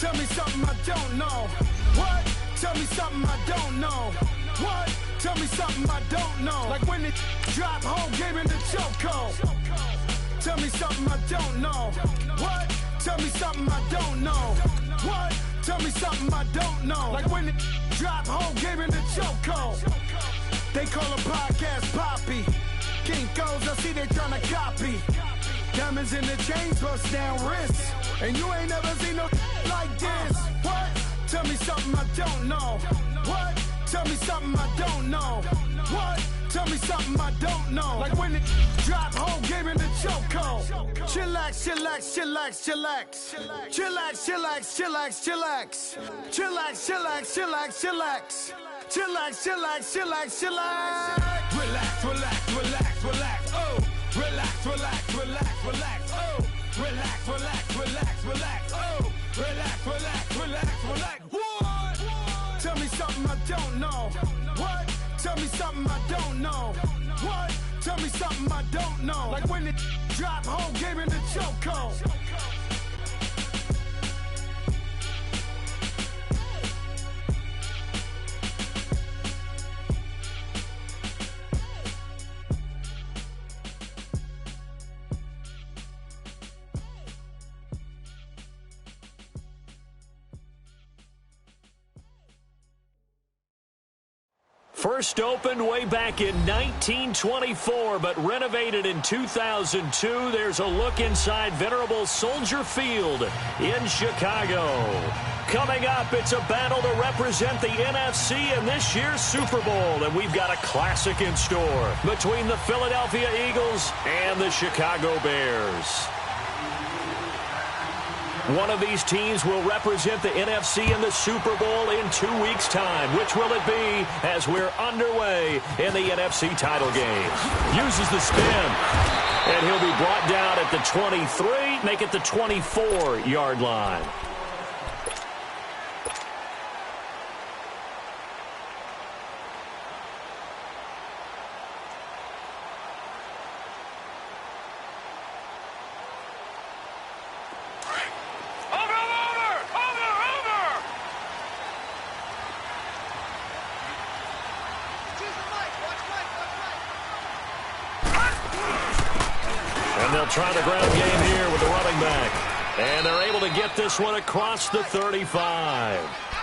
Tell me something I don't know. What? Tell me something I don't know. What? Tell me something I don't know. Like when it drop whole game in the chokehold. Tell me something I don't know. What? Tell me something I don't know. What? Tell me something I don't know. Like when it drop whole game in the chokehold. They call a podcast Poppy. Kinkos, I see they tryna copy. Diamonds in the chains, bust down wrists. And you ain't never seen no like this. What? Tell me something I don't know. What? Tell me something I don't know. What? Tell me something I don't know. Like when it drop whole game in the chokehold. Chillax, chillax, chillax, chillax. Chillax, chillax, chillax, chillax. Chillax, chillax, chillax, chillax. Chillax, chillax, chillax, chillax. Relax, relax, relax, relax. Oh. Relax, relax, relax, relax. Oh. Relax, relax, relax, relax. Oh. Relax, relax, relax, relax. What? Tell me something I don't know. What? Tell me something I don't know. What? Tell me something I don't know. Like when it drop whole game in the chokehold. First opened way back in 1924, but renovated in 2002. There's a look inside venerable Soldier Field in Chicago. Coming up, it's a battle to represent the NFC in this year's Super Bowl, and we've got a classic in store between the Philadelphia Eagles and the Chicago Bears. One of these teams will represent the NFC in the Super Bowl in 2 weeks' time. Which will it be as we're underway in the NFC title game? Uses the spin, and he'll be brought down at the 23, make it the 24-yard line. Trying the ground game here with the running back. And they're able to get this one across the 35.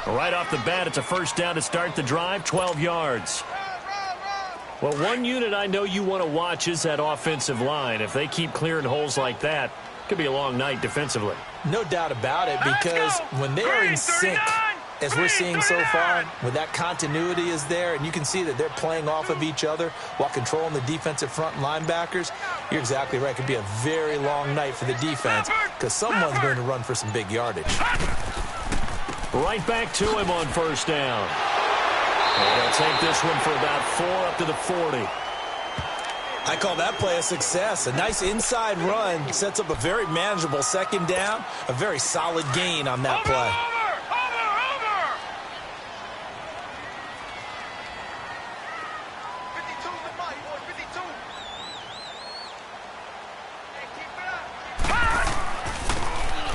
Right off the bat, it's a first down to start the drive, 12 yards. Well, one unit I know you want to watch is that offensive line. If they keep clearing holes like that, it could be a long night defensively. No doubt about it, because when they are in sync, as we're seeing so far, when that continuity is there, and you can see that they're playing off of each other while controlling the defensive front linebackers, you're exactly right. It could be a very long night for the defense because someone's going to run for some big yardage. Right back to him on first down. And they'll take this one for about 4 up to the 40. I call that play a success. A nice inside run sets up a very manageable second down, a very solid gain on that play.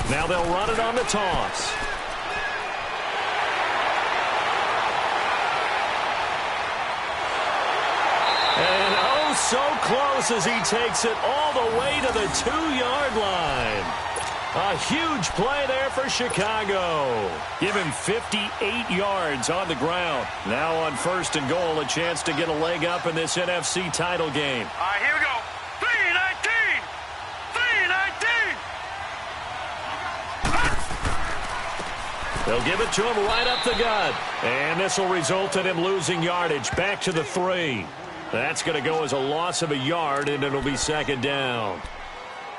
Now they'll run it on the toss. And oh, so close as he takes it all the way to the 2-yard line. A huge play there for Chicago. Give him 58 yards on the ground. Now on first and goal, a chance to get a leg up in this NFC title game. All right, here we go. 3-19. 3-19. They'll give it to him right up the gut. And this will result in him losing yardage back to the 3. That's going to go as a loss of a yard, and it'll be second down.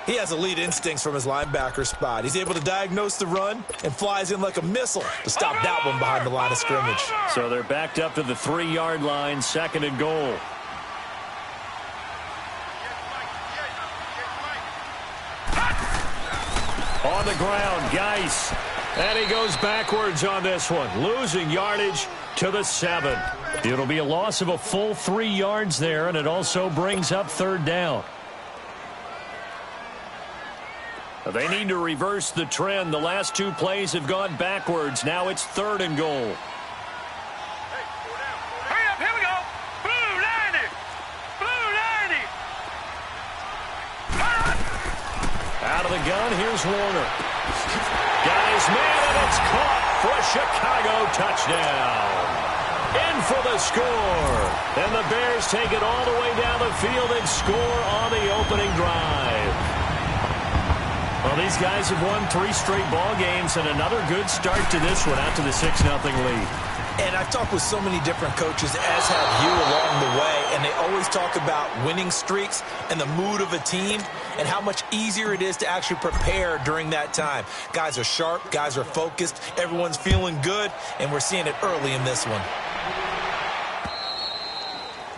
He has elite instincts from his linebacker spot. He's able to diagnose the run and flies in like a missile to stop that one behind the line of scrimmage. So they're backed up to the 3-yard line, second and goal. On the ground, Geis. And he goes backwards on this one, losing yardage to the 7. It'll be a loss of a full 3 yards there, and it also brings up third down. They need to reverse the trend. The last two plays have gone backwards. Now it's 3rd and goal. Hurry up, here we go. Blue 90. Blue 90. Out of the gun, here's Warner. Got his man, and it's caught for a Chicago touchdown. In for the score. And the Bears take it all the way down the field and score on the opening drive. Well, these guys have won 3 straight ball games, and another good start to this one out to the 6-0 lead. And I've talked with so many different coaches, as have you, along the way, and they always talk about winning streaks and the mood of a team and how much easier it is to actually prepare during that time. Guys are sharp, guys are focused, everyone's feeling good, and we're seeing it early in this one.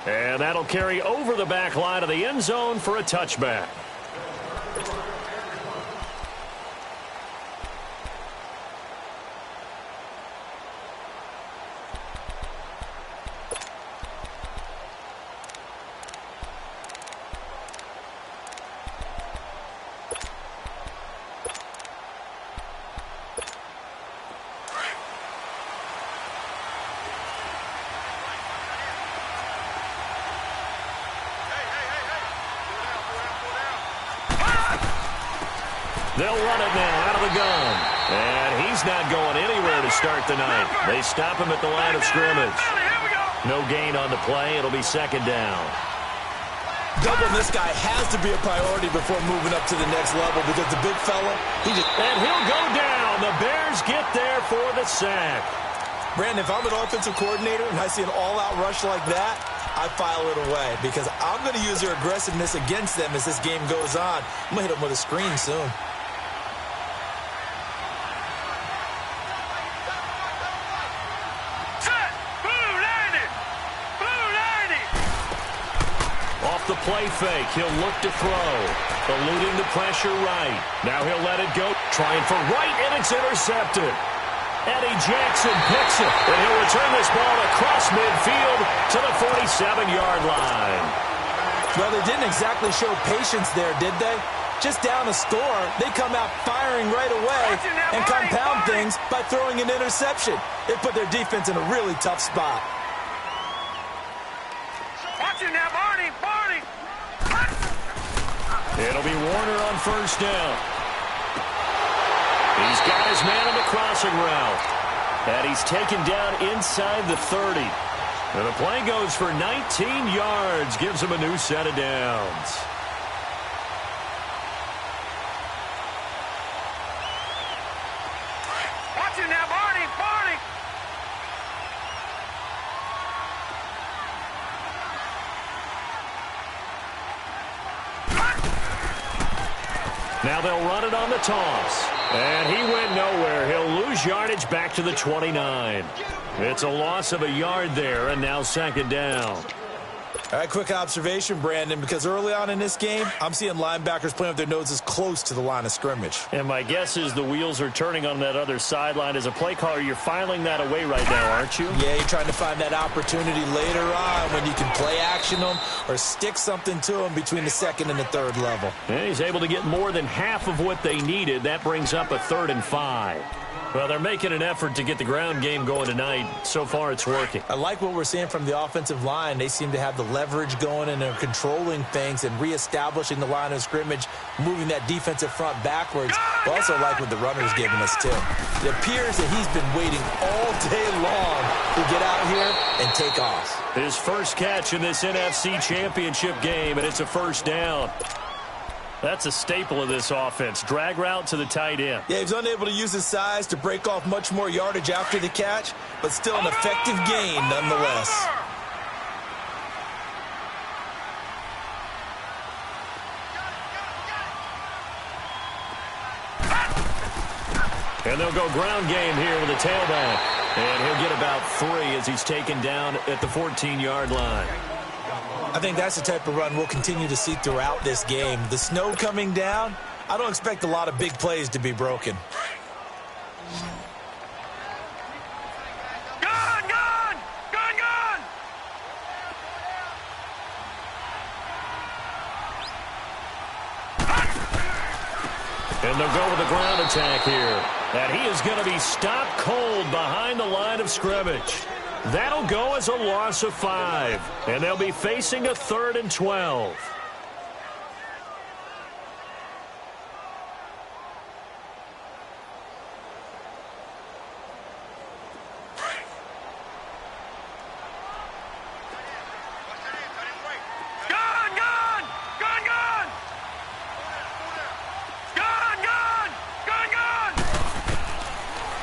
And that'll carry over the back line of the end zone for a touchback. They'll run it now out of the gun. And he's not going anywhere to start the night. They stop him at the line of scrimmage. No gain on the play. It'll be 2nd down. Doubling this guy has to be a priority before moving up to the next level because the big fella, And he'll go down. The Bears get there for the sack. Brandon, if I'm an offensive coordinator and I see an all-out rush like that, I file it away because I'm going to use their aggressiveness against them as this game goes on. I'm going to hit them with a screen soon. The play fake. He'll look to throw. Eluding the pressure right. Now he'll let it go. Trying for right, and it's intercepted. Eddie Jackson picks it. And he'll return this ball across midfield to the 47-yard line. Well, they didn't exactly show patience there, did they? Just down a score, they come out firing right away and compound things by throwing an interception. They put their defense in a really tough spot. Watching that, Barney. It'll be Warner on 1st down. He's got his man on the crossing route. And he's taken down inside the 30. And the play goes for 19 yards. Gives him a new set of downs. Watching that, Barney. Now they'll run it on the toss. And he went nowhere. He'll lose yardage back to the 29. It's a loss of a yard there, and now 2nd down. All right, quick observation, Brandon, because early on in this game, I'm seeing linebackers playing with their noses close to the line of scrimmage. And my guess is the wheels are turning on that other sideline. As a play caller, you're filing that away right now, aren't you? Yeah, you're trying to find that opportunity later on when you can play action them or stick something to them between the 2nd and the 3rd level. And he's able to get more than half of what they needed. That brings up a 3rd and 5. Well, they're making an effort to get the ground game going tonight. So far, it's working. I like what we're seeing from the offensive line. They seem to have the leverage going, and they're controlling things and reestablishing the line of scrimmage, moving that defensive front backwards. I also like what the runner's giving us, too. It appears that he's been waiting all day long to get out here and take off. His first catch in this NFC Championship game, and it's a 1st down. That's a staple of this offense. Drag route to the tight end. Yeah, he's unable to use his size to break off much more yardage after the catch, but still an effective gain nonetheless. And they'll go ground game here with a tailback. And he'll get about 3 as he's taken down at the 14-yard line. I think that's the type of run we'll continue to see throughout this game. The snow coming down, I don't expect a lot of big plays to be broken. And they'll go with the ground attack here. And he is going to be stopped cold behind the line of scrimmage. That'll go as a loss of 5. And they'll be facing a 3rd and 12.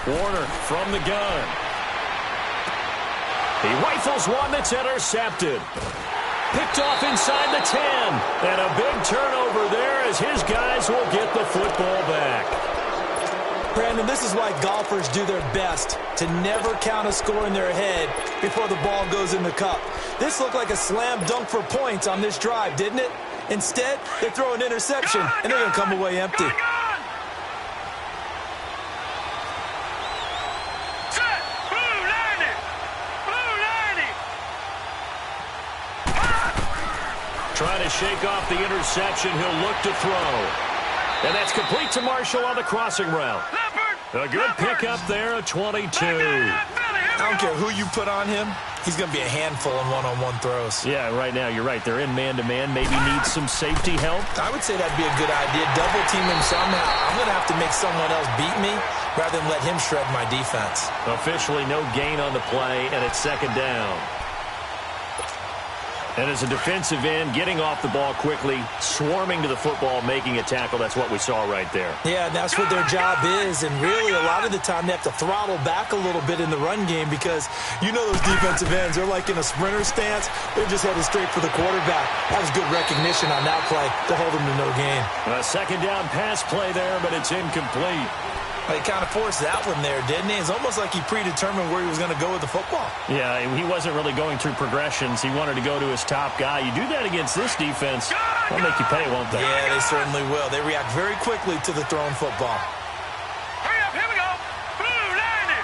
Warner from the gun. He rifles one that's intercepted. Picked off inside the 10. And a big turnover there as his guys will get the football back. Brandon, this is why golfers do their best to never count a score in their head before the ball goes in the cup. This looked like a slam dunk for points on this drive, didn't it? Instead, they throw an interception, and they're going to come away empty. Trying to shake off the interception. He'll look to throw. And that's complete to Marshall on the crossing route. A good pickup there, a 22. I don't care who you put on him. He's going to be a handful in one-on-one throws. Yeah, right now, you're right. They're in man-to-man. Maybe needs some safety help. I would say that'd be a good idea. Double team him somehow. I'm going to have to make someone else beat me rather than let him shred my defense. Officially no gain on the play, and it's 2nd down. And as a defensive end, getting off the ball quickly, swarming to the football, making a tackle, that's what we saw right there. Yeah, and that's what their job is. And really, a lot of the time, they have to throttle back a little bit in the run game because you know those defensive ends, they're like in a sprinter stance. They're just headed straight for the quarterback. That was good recognition on that play to hold them to no gain. A 2nd down pass play there, but it's incomplete. He kind of forced that one there, didn't he? It's almost like he predetermined where he was going to go with the football. Yeah, he wasn't really going through progressions. He wanted to go to his top guy. You do that against this defense, they'll make you pay, won't they? Yeah, they certainly will. They react very quickly to the thrown football. Hurry up, here we go. Blue 90.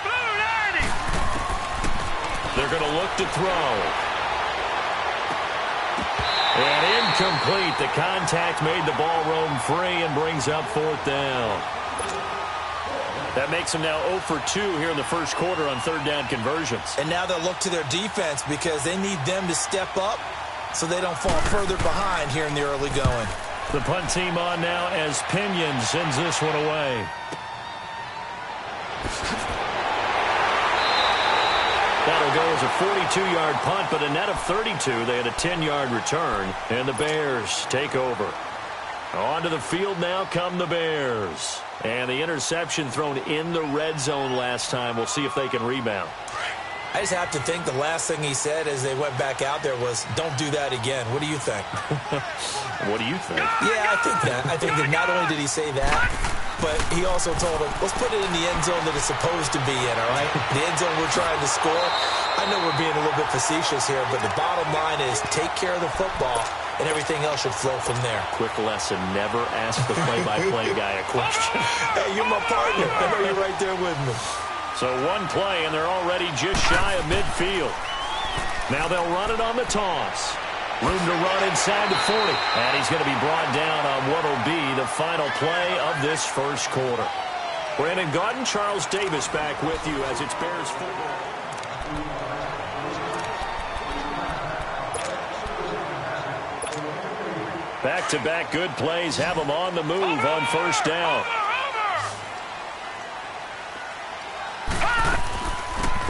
Blue 90. They're going to look to throw. And incomplete. The contact made the ball roam free and brings up 4th down. That makes them now 0 for 2 here in the first quarter on 3rd down conversions. And now they'll look to their defense because they need them to step up so they don't fall further behind here in the early going. The punt team on now as Pinion sends this one away. That'll go as a 42-yard punt, but a net of 32. They had a 10-yard return, and the Bears take over. Onto the field now come the Bears. And the interception thrown in the red zone last time. We'll see if they can rebound. I just have to think the last thing he said as they went back out there was, don't do that again. What do you think? What do you think? Yeah, I think that. I think that not only did he say that, but he also told him, let's put it in the end zone that it's supposed to be in, all right? The end zone we're trying to score. I know we're being a little bit facetious here, but the bottom line is take care of the football, and everything else should flow from there. Quick lesson, never ask the play-by-play guy a question. Hey, you're my partner. I know you're right there with me. So one play, and they're already just shy of midfield. Now they'll run it on the toss. Room to run inside the 40. And he's going to be brought down on what will be the final play of this first quarter. Brandon Gaudin, Charles Davis back with you as it's Bears football. Back-to-back good plays have them on the move on 1st down.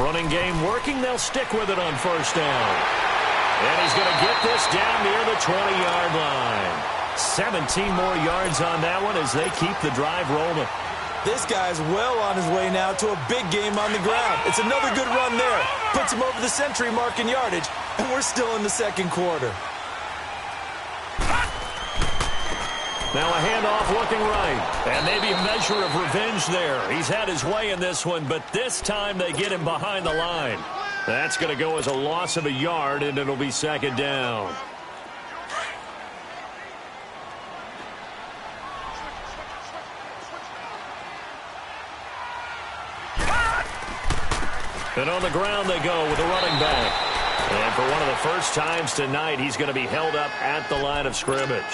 Running game working. They'll stick with it on 1st down. And he's going to get this down near the 20-yard line. 17 more yards on that one as they keep the drive rolling. This guy's well on his way now to a big game on the ground. It's another good run there. Puts him over the century mark in yardage, and we're still in the 2nd quarter. Now a handoff looking right. And maybe a measure of revenge there. He's had his way in this one, but this time they get him behind the line. That's going to go as a loss of a yard, and it'll be 2nd down. And on the ground they go with a running back. And for one of the first times tonight, he's going to be held up at the line of scrimmage.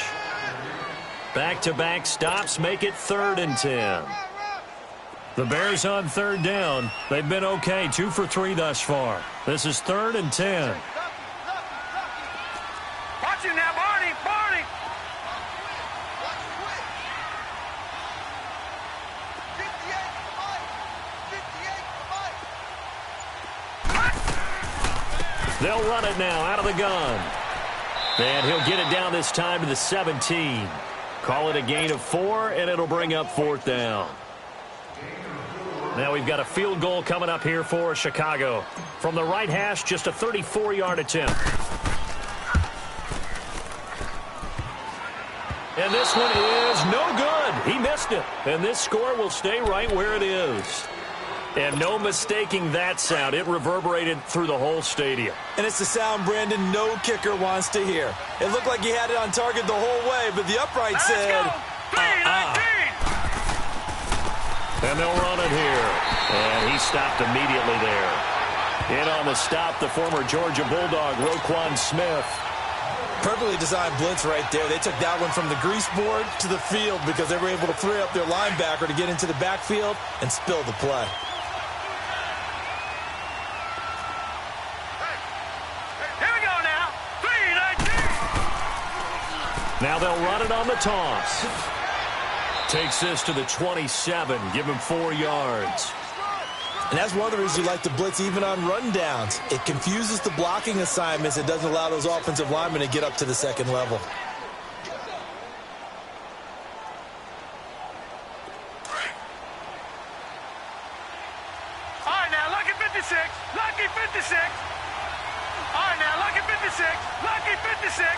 Back-to-back stops make it 3rd and 10. The Bears on 3rd down. They've been okay, 2 for 3 thus far. This is 3rd and 10. Watch it now, Barney, Barney. They'll run it now out of the gun. And he'll get it down this time to the 17. Call it a gain of 4, and it'll bring up 4th down. Now we've got a field goal coming up here for Chicago. From the right hash, just a 34-yard attempt. And this one is no good. He missed it. And this score will stay right where it is. And no mistaking that sound. It reverberated through the whole stadium. And it's the sound, Brandon, no kicker wants to hear. It looked like he had it on target the whole way, but the upright said, And they'll run it here. And he stopped immediately there. In on the stop, the former Georgia Bulldog, Roquan Smith. Perfectly designed blitz right there. They took that one from the grease board to the field because they were able to free up their linebacker to get into the backfield and spill the play. Now they'll run it on the toss. Takes this to the 27. Give him 4 yards. And that's one of the reasons you like to blitz even on rundowns. It confuses the blocking assignments. It doesn't allow those offensive linemen to get up to the second level. All right, now, lucky 56. Lucky 56. All right, now, lucky 56. Lucky 56.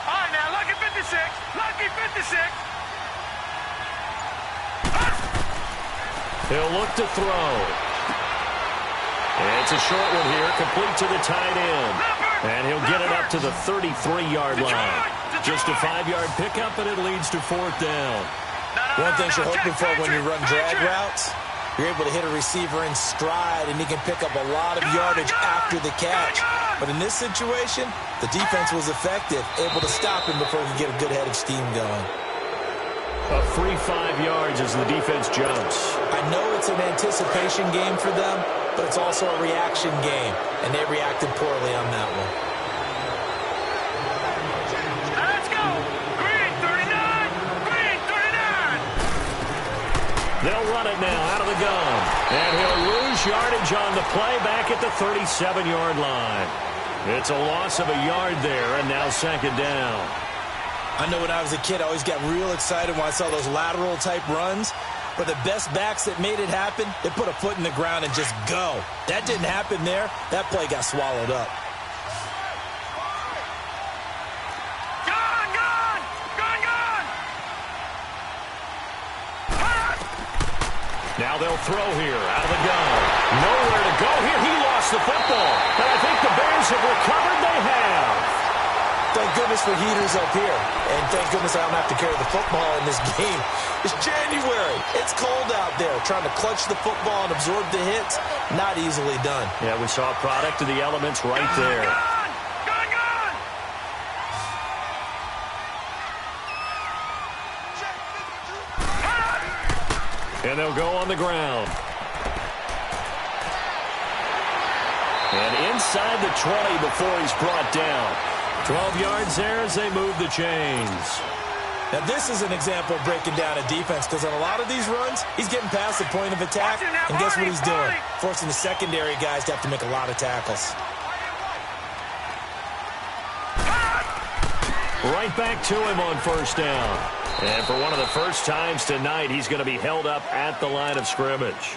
All right, now, lucky 56. Lucky 56. He'll look to throw. And it's a short one here, complete to the tight end. And he'll get it up to the 33-yard line. Just a 5-yard pickup, and it leads to 4th down. One thing you're hoping for when you run drag routes, you're able to hit a receiver in stride, and he can pick up a lot of yardage after the catch. But in this situation, the defense was effective, able to stop him before he could get a good head of steam going. A free 5 yards as the defense jumps. I know it's an anticipation game for them, but it's also a reaction game, and they reacted poorly on that one. Let's go. Green 39. Green 39. They'll run it now out of the gun. And he'll lose yardage on the play back at the 37-yard line. It's a loss of a yard there, and now 2nd down. I know when I was a kid, I always got real excited when I saw those lateral-type runs. But the best backs that made it happen, they put a foot in the ground and just go. That didn't happen there. That play got swallowed up. Gone, gone. Gone, gone. Now they'll throw here out of the gun. Nowhere to go here. He lost the football. But I think the Bears have recovered. They have. Thank goodness for heaters up here. And thank goodness I don't have to carry the football in this game. It's January. It's cold out there. Trying to clutch the football and absorb the hits, not easily done. Yeah, we saw a product of the elements right there. Gone, gone. And they'll go on the ground. And inside the 20 before he's brought down. 12 yards there as they move the chains. Now, this is an example of breaking down a defense because on a lot of these runs, he's getting past the point of attack, and guess what he's doing? Forcing the secondary guys to have to make a lot of tackles. Right back to him on 1st down. And for one of the first times tonight, he's going to be held up at the line of scrimmage.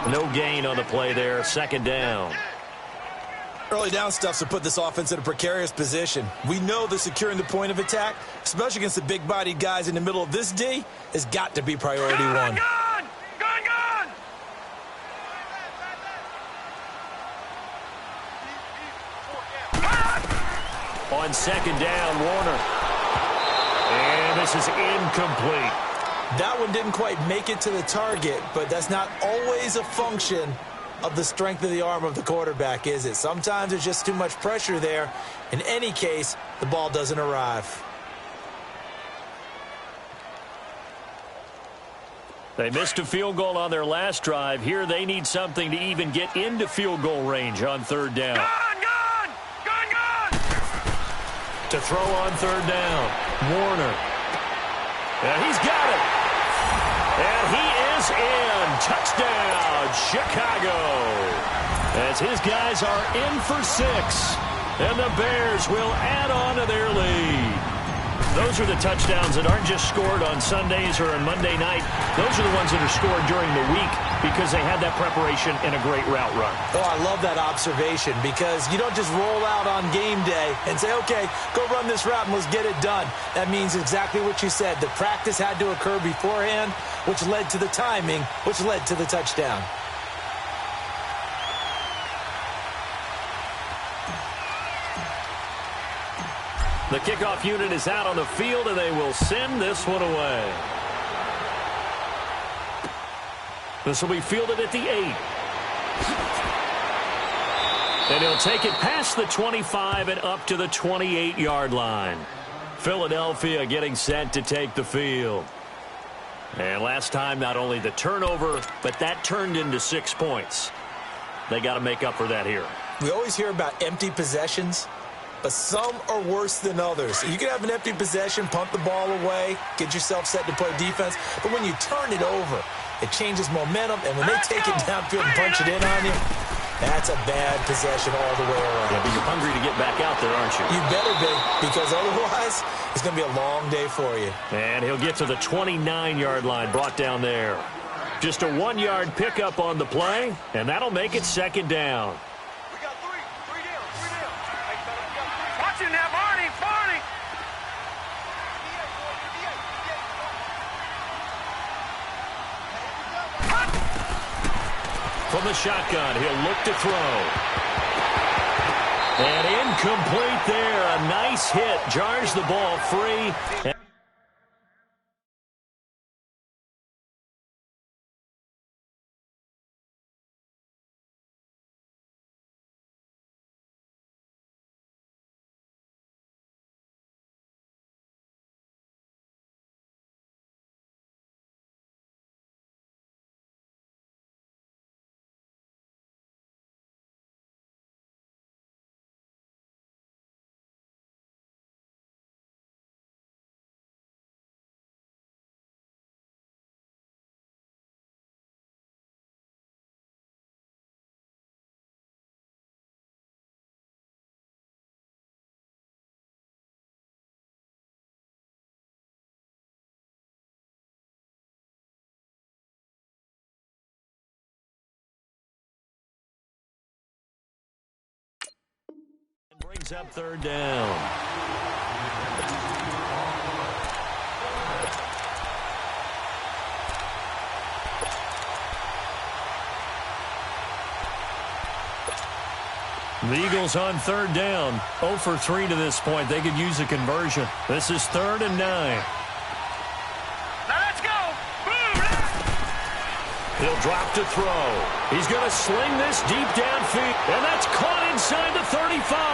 No gain on the play there, 2nd down. Early down stuffs to put this offense in a precarious position. We know that securing the point of attack, especially against the big-bodied guys in the middle of this D, has got to be priority one. Gone, gone, gone. On 2nd down, Warner. And this is incomplete. That one didn't quite make it to the target, but that's not always a function of the strength of the arm of the quarterback, is it? Sometimes there's just too much pressure there. In any case, the ball doesn't arrive. They missed a field goal on their last drive. Here they need something to even get into field goal range on third down. Gone! To throw on third down, Warner. And he's got it. And he is in. Touchdown, Chicago. As his guys are in for 6. And the Bears will add on to their lead. Those are the touchdowns that aren't just scored on Sundays or on Monday night. Those are the ones that are scored during the week because they had that preparation and a great route run. Oh, I love that observation because you don't just roll out on game day and say, okay, go run this route and let's get it done. That means exactly what you said. The practice had to occur beforehand, which led to the timing, which led to the touchdown. The kickoff unit is out on the field, and they will send this one away. This will be fielded at the 8. And he'll take it past the 25 and up to the 28-yard line. Philadelphia getting set to take the field. And last time, not only the turnover, but that turned into 6 points. They got to make up for that here. We always hear about empty possessions, but some are worse than others. You can have an empty possession, punt the ball away, get yourself set to play defense, but when you turn it over, it changes momentum, and when they take it downfield and punch it in on you, that's a bad possession all the way around. Yeah, but you're hungry to get back out there, aren't you? You better be, because otherwise, it's going to be a long day for you. And he'll get to the 29-yard line, brought down there. Just a 1-yard pickup on the play, and that'll make it second down. We got three down. Watch it now, Barney. From the shotgun, he'll look to throw. And incomplete there. A nice hit. Jars the ball free. Brings up third down. The Eagles on third down. 0 for 3 to this point. They could use a conversion. This is 3rd and 9. Now let's go. Boom. He'll drop to throw. He's going to sling this deep downfield. And that's caught inside the 35.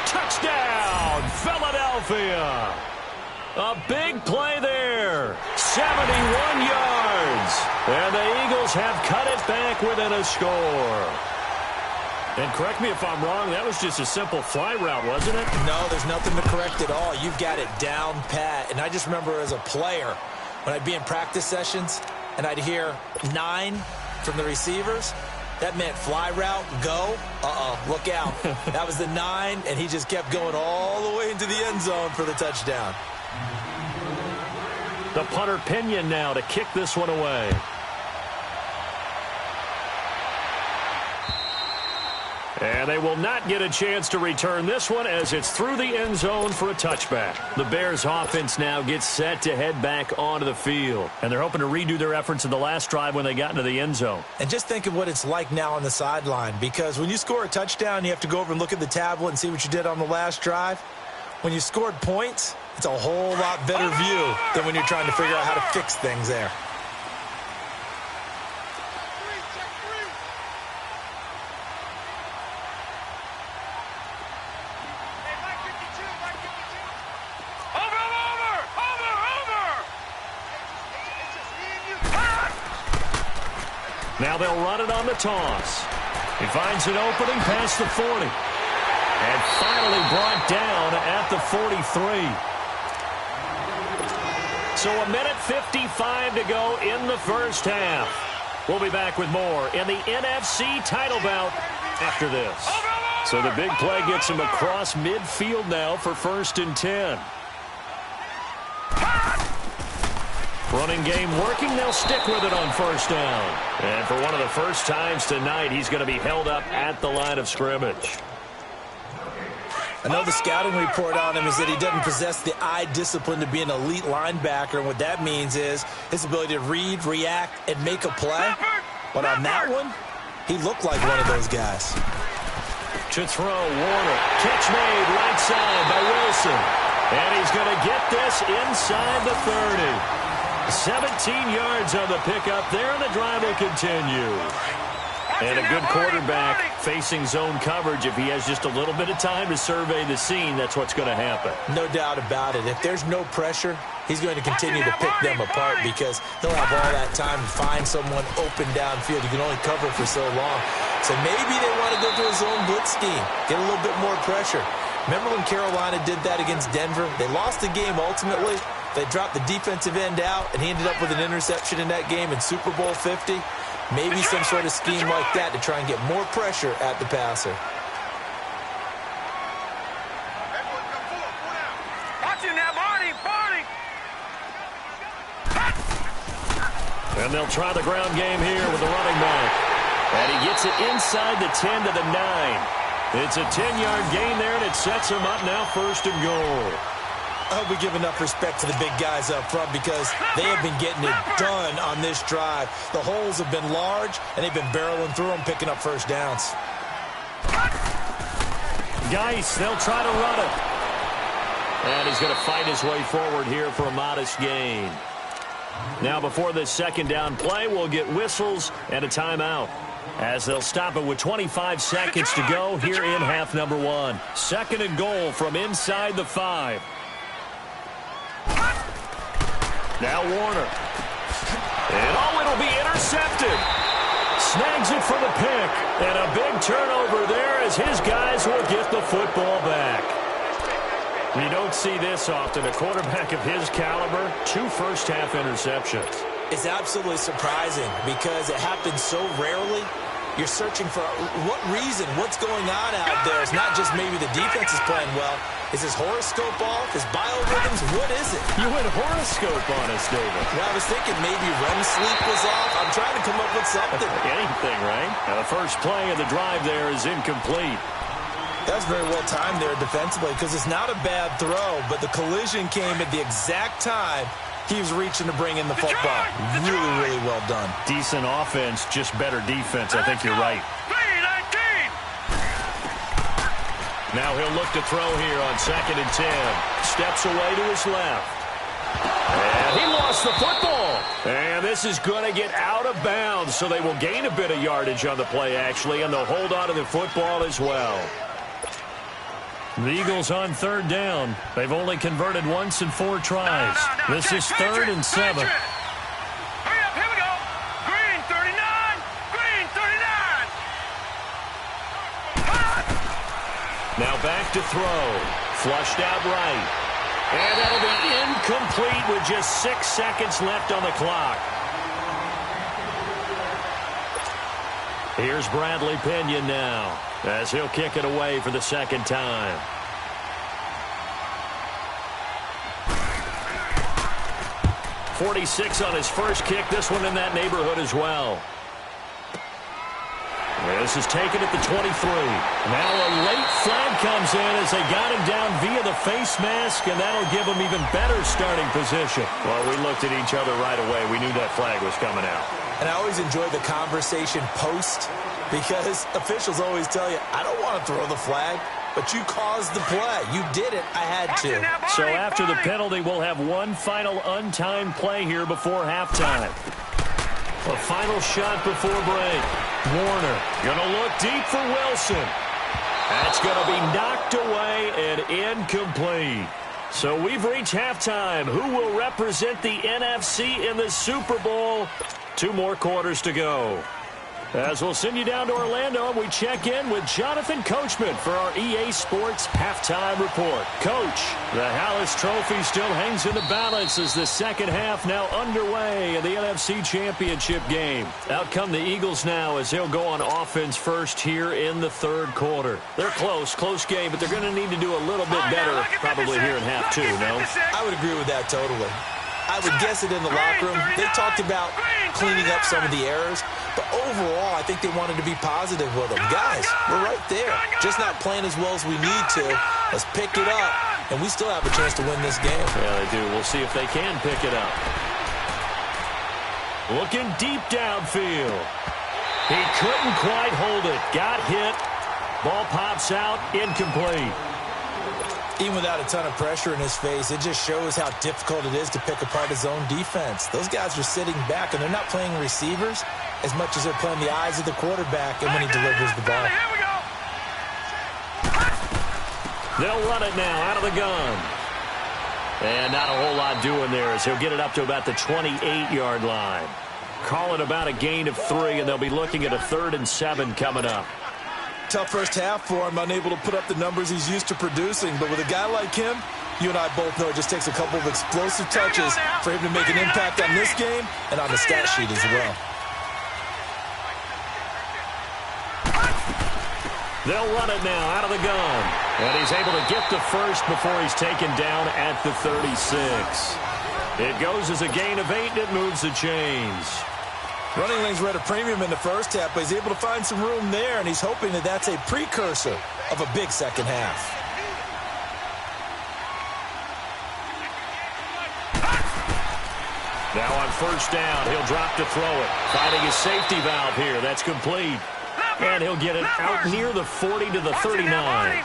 Touchdown, Philadelphia. A big play there. 71 yards. And the Eagles have cut it back within a score. And correct me if I'm wrong, that was just a simple fly route, wasn't it? No, there's nothing to correct at all. You've got it down pat. And I just remember as a player, when I'd be in practice sessions, and I'd hear 9 from the receivers, that meant fly route, go. Look out. That was the 9, and he just kept going all the way into the end zone for the touchdown. The punter Pinion now to kick this one away. And they will not get a chance to return this one as it's through the end zone for a touchback. The Bears offense now gets set to head back onto the field. And they're hoping to redo their efforts in the last drive when they got into the end zone. And just think of what it's like now on the sideline, because when you score a touchdown, you have to go over and look at the tablet and see what you did on the last drive. When you scored points, it's a whole lot better view than when you're trying to figure out how to fix things there. Now they'll run it on the toss. He finds an opening past the 40. And finally brought down at the 43. So 1:55 to go in the first half. We'll be back with more in the NFC title bout after this. So the big play gets him across midfield now for 1st and 10. Running game working. They'll stick with it on 1st down. And for one of the first times tonight, he's going to be held up at the line of scrimmage. I know the scouting report on him is that he doesn't possess the eye discipline to be an elite linebacker, and what that means is his ability to read, react, and make a play. But on that one, he looked like one of those guys. To throw, Warner. Catch made right side by Wilson. And he's going to get this inside the 30. 17 yards on the pickup there, and the drive will continue. And a good quarterback facing zone coverage. If he has just a little bit of time to survey the scene, that's what's going to happen. No doubt about it. If there's no pressure, he's going to continue to pick them apart because he'll have all that time to find someone open downfield. You can only cover for so long. So maybe they want to go to a zone blitz scheme, get a little bit more pressure. Remember when Carolina did that against Denver? They lost the game ultimately. They dropped the defensive end out, and he ended up with an interception in that game in Super Bowl 50. Maybe some sort of scheme like that to try and get more pressure at the passer. And they'll try the ground game here with the running back. And he gets it inside the 10 to the 9. It's a 10-yard gain there, and it sets him up now 1st and goal. I hope we give enough respect to the big guys up front because they have been getting it done on this drive. The holes have been large, and they've been barreling through them, picking up 1st downs. Geis, they'll try to run it. And he's going to fight his way forward here for a modest gain. Now before this 2nd down play, we'll get whistles and a timeout, as they'll stop it with 25 seconds to go here in half number 1. 2nd and goal from inside the 5. Now Warner. And it'll be intercepted. Snags it for the pick. And a big turnover there as his guys will get the football back. You don't see this often. A quarterback of his caliber, 2 first-half interceptions. It's absolutely surprising because it happens so rarely. You're searching for what reason, what's going on out there. It's not just maybe the defense is playing well. Is his horoscope off? His biorhythms? What is it? You went horoscope on us, David. Well, I was thinking maybe REM sleep was off. I'm trying to come up with something. Anything, right? Now the first play of the drive there is incomplete. That was very well timed there defensively because it's not a bad throw, but the collision came at the exact time he was reaching to bring in the football. Really, really well done. Decent offense, just better defense. I think you're right. Now he'll look to throw here on 2nd and 10. Steps away to his left. And he lost the football. And this is going to get out of bounds, so they will gain a bit of yardage on the play, actually, and they'll hold on to the football as well. The Eagles on 3rd down. They've only converted once in 4 tries. This is 3rd and 7. Hurry up, here we go. Green 39. Green 39. Now back to throw. Flushed out right. And that'll be incomplete with just 6 seconds left on the clock. Here's Bradley Pinion now, as he'll kick it away for the 2nd time. .46 on his first kick. This one in that neighborhood as well. This is taken at the 23. Now a late flag comes in as they got him down via the face mask, and that'll give him even better starting position. Well, we looked at each other right away. We knew that flag was coming out. And I always enjoy the conversation post because officials always tell you, I don't want to throw the flag, but you caused the play. You did it. I had to. So after the penalty, we'll have one final untimed play here before halftime. A final shot before break. Warner going to look deep for Wilson. That's going to be knocked away and incomplete. So we've reached halftime. Who will represent the NFC in the Super Bowl? 2 more quarters to go. As we'll send you down to Orlando, and we check in with Jonathan Coachman for our EA Sports Halftime Report. Coach, the Hallis Trophy still hangs in the balance as the second half now underway in the NFC Championship game. Out come the Eagles now as they'll go on offense first here in the third quarter. They're close game, but they're going to need to do a little bit better probably here in half two, no? I would agree with that totally. I would guess it in the locker room. They talked about cleaning up some of the errors, but overall, I think they wanted to be positive with them. Guys, we're right there. Just not playing as well as we need to. Let's pick it up, and we still have a chance to win this game. Yeah, they do. We'll see if they can pick it up. Looking deep downfield. He couldn't quite hold it. Got hit. Ball pops out. Incomplete. Even without a ton of pressure in his face, it just shows how difficult it is to pick apart his own defense. Those guys are sitting back, and they're not playing receivers as much as they're playing the eyes of the quarterback and when he delivers the ball. They'll run it now out of the gun. And not a whole lot doing there as he'll get it up to about the 28-yard line. Call it about a gain of 3, and they'll be looking at a 3rd and 7 coming up. Tough first half for him, unable to put up the numbers he's used to producing. But with a guy like him, you and I both know it just takes a couple of explosive touches for him to make an impact on this game and on the stat sheet as well. They'll run it now out of the gun. And he's able to get the first before he's taken down at the 36. It goes as a gain of 8, and it moves the chains. Running lanes were at a premium in the first half, but he's able to find some room there, and he's hoping that that's a precursor of a big second half. Now on first down, he'll drop to throw it. Finding his safety valve here. That's complete. And he'll get it out near the 40 to the 39.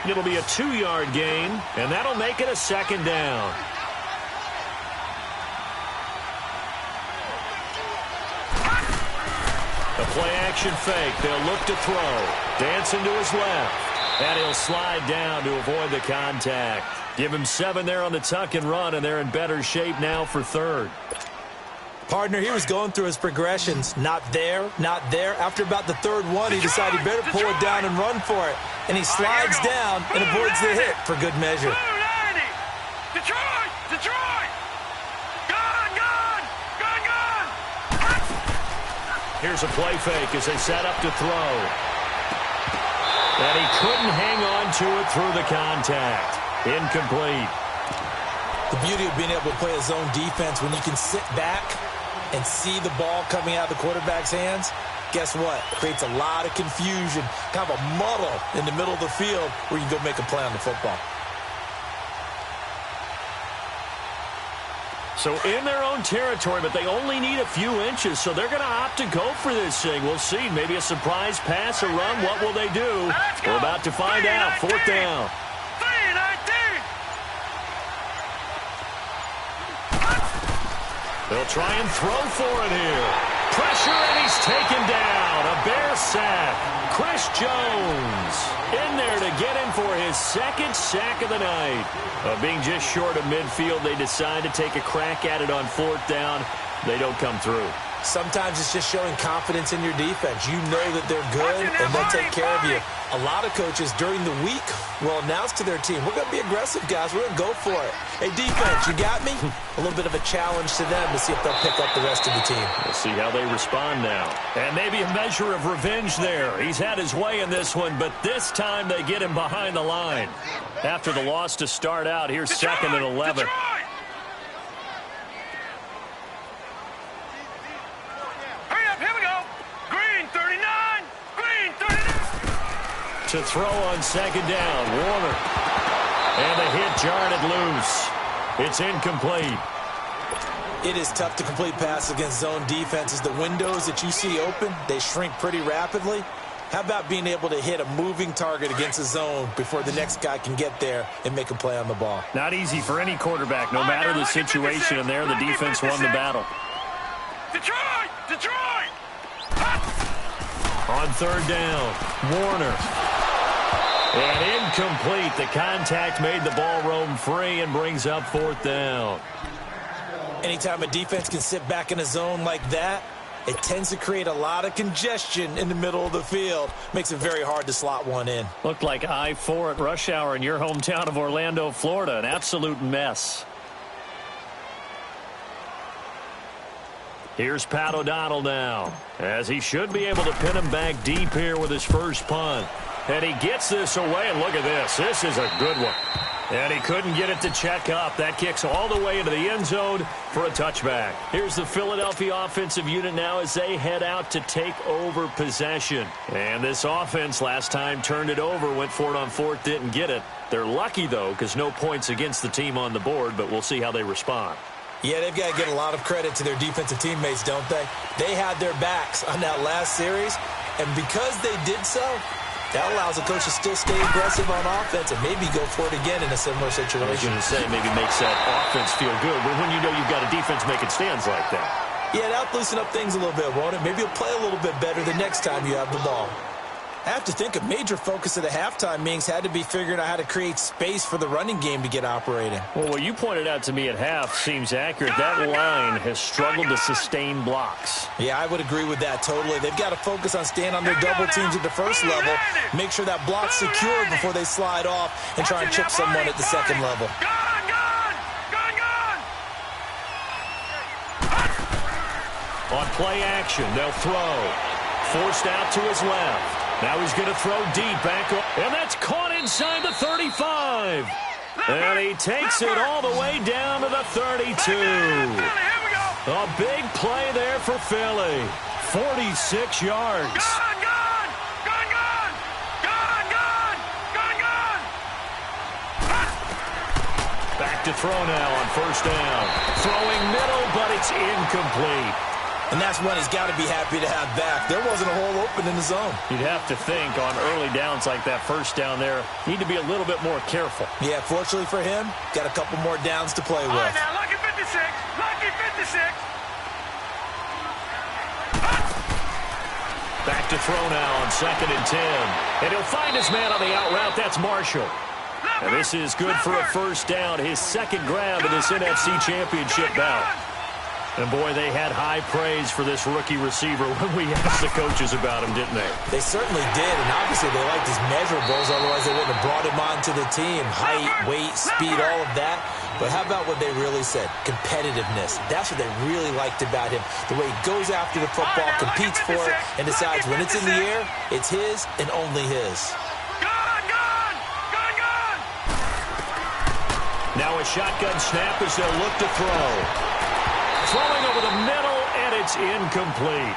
It'll be a 2-yard gain, and that'll make it a second down. A play-action fake. They'll look to throw. Dancing to his left. And he'll slide down to avoid the contact. Give him 7 there on the tuck and run, and they're in better shape now for 3rd. Partner, he was going through his progressions. Not there, not there. After about the 3rd one, he decided he better pull it down and run for it. And he slides down and avoids the hit for good measure. Here's a play fake as they set up to throw. And he couldn't hang on to it through the contact. Incomplete. The beauty of being able to play a zone defense when you can sit back and see the ball coming out of the quarterback's hands, guess what? It creates a lot of confusion, kind of a muddle in the middle of the field where you can go make a play on the football. So in their own territory, but they only need a few inches, so they're going to opt to go for this thing. We'll see. Maybe a surprise pass, a run. What will they do? We're about to find out. 4th down. They'll try and throw for it here. Pressure, and he's taken down. A Bear sack. Chris Jones in there to get him for his 2nd sack of the night. Being just short of midfield, they decide to take a crack at it on 4th down. They don't come through. Sometimes it's just showing confidence in your defense. You know that they're good, and they'll take care of you. A lot of coaches during the week will announce to their team, we're going to be aggressive, guys. We're going to go for it. Hey, defense, you got me? A little bit of a challenge to them to see if they'll pick up the rest of the team. We'll see how they respond now. And maybe a measure of revenge there. He's had his way in this one, but this time they get him behind the line. After the loss to start out, here's 2nd and 11. To throw on 2nd down, Warner. And the hit jarred it loose. It's incomplete. It is tough to complete passes against zone defenses. The windows that you see open, they shrink pretty rapidly. How about being able to hit a moving target against a zone before the next guy can get there and make a play on the ball? Not easy for any quarterback, no matter the situation, and there the defense won the battle. Detroit! On 3rd down, Warner. And incomplete. The contact made the ball roam free and brings up 4th down. Anytime a defense can sit back in a zone like that, It tends to create a lot of congestion in the middle of the field. Makes it very hard to slot one in. Looked like I-4 at rush hour in your hometown of Orlando, Florida. An absolute mess. Here's Pat O'Donnell now, as he should be able to pin him back deep here with his first punt. And he gets this away, and look at this. This is a good one. And he couldn't get it to check up. That kicks all the way into the end zone for a touchback. Here's the Philadelphia offensive unit now as they head out to take over possession. And this offense last time turned it over, went for it on fourth, didn't get it. They're lucky, though, because no points against the team on the board, but we'll see how they respond. Yeah, they've got to get a lot of credit to their defensive teammates, don't they? They had their backs on that last series, and because they did so, that allows the coach to still stay aggressive on offense and maybe go for it again in a similar situation. I was going to say, maybe makes that offense feel good, but when you know you've got a defense making stands like that. Yeah, that'll loosen up things a little bit, won't it? Maybe you'll play a little bit better the next time you have the ball. I have to think a major focus of the halftime meetings had to be figuring out how to create space for the running game to get operating. Well, what you pointed out to me at half seems accurate. That line has struggled to sustain blocks. Yeah, I would agree with that totally. They've got to focus on staying on their double teams at the first level, make sure that block's secured before they slide off and try and chip someone at the second level. On play action, they'll throw. Forced out to his left. Now he's going to throw deep back up. And that's caught inside the 35. And he takes it all the way down to the 32. A big play there for Philly. 46 yards. Back to throw now on first down. Throwing middle, but it's incomplete. And that's one he's got to be happy to have back. There wasn't a hole open in the zone. You'd have to think on early downs like that first down there, need to be a little bit more careful. Yeah, fortunately for him, got a couple more downs to play with. All right, now, lucky 56. Lucky 56. Back to throw now on 2nd and 10. And he'll find his man on the out route. That's Marshall. And this is good for a first down. His second grab in this NFC Championship bout. And, boy, they had high praise for this rookie receiver when we asked the coaches about him, didn't they? They certainly did, and obviously they liked his measurables, otherwise they wouldn't have brought him onto the team. Height, weight, speed, all of that. But how about what they really said? Competitiveness. That's what they really liked about him. The way he goes after the football, competes for it, and decides when it's in the air, it's his and only his. Now a shotgun snap as they'll look to throw. Throwing over the middle, and it's incomplete.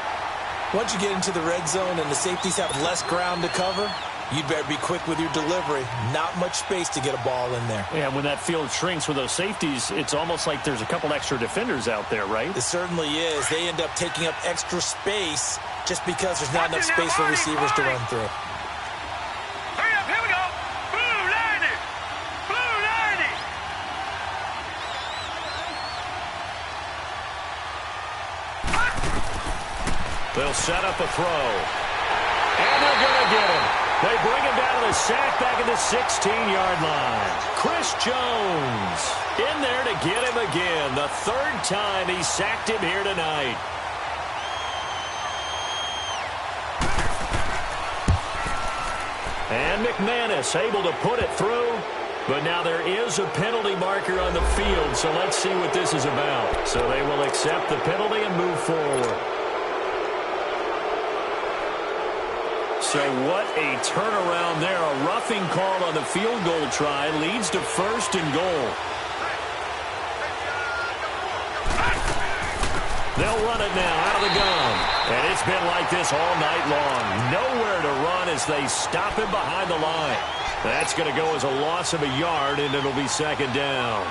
Once you get into the red zone and the safeties have less ground to cover, you'd better be quick with your delivery. Not much space to get a ball in there. Yeah, when that field shrinks with those safeties, it's almost like there's a couple extra defenders out there, right? It certainly is. They end up taking up extra space just because there's not enough space for receivers to run through. Hurry up, here we go. Blue 90. Blue 90. They'll set up a throw. And they're going to get him. They bring him down to the sack back at the 16-yard line. Chris Jones in there to get him again. The third time he sacked him here tonight. And McManus able to put it through. But now there is a penalty marker on the field, so let's see what this is about. So they will accept the penalty and move forward. So what a turnaround there. A roughing call on the field goal try leads to 1st and goal. They'll run it now out of the gun. And it's been like this all night long. Nowhere to run as they stop him behind the line. That's going to go as a loss of a yard, and it'll be 2nd down.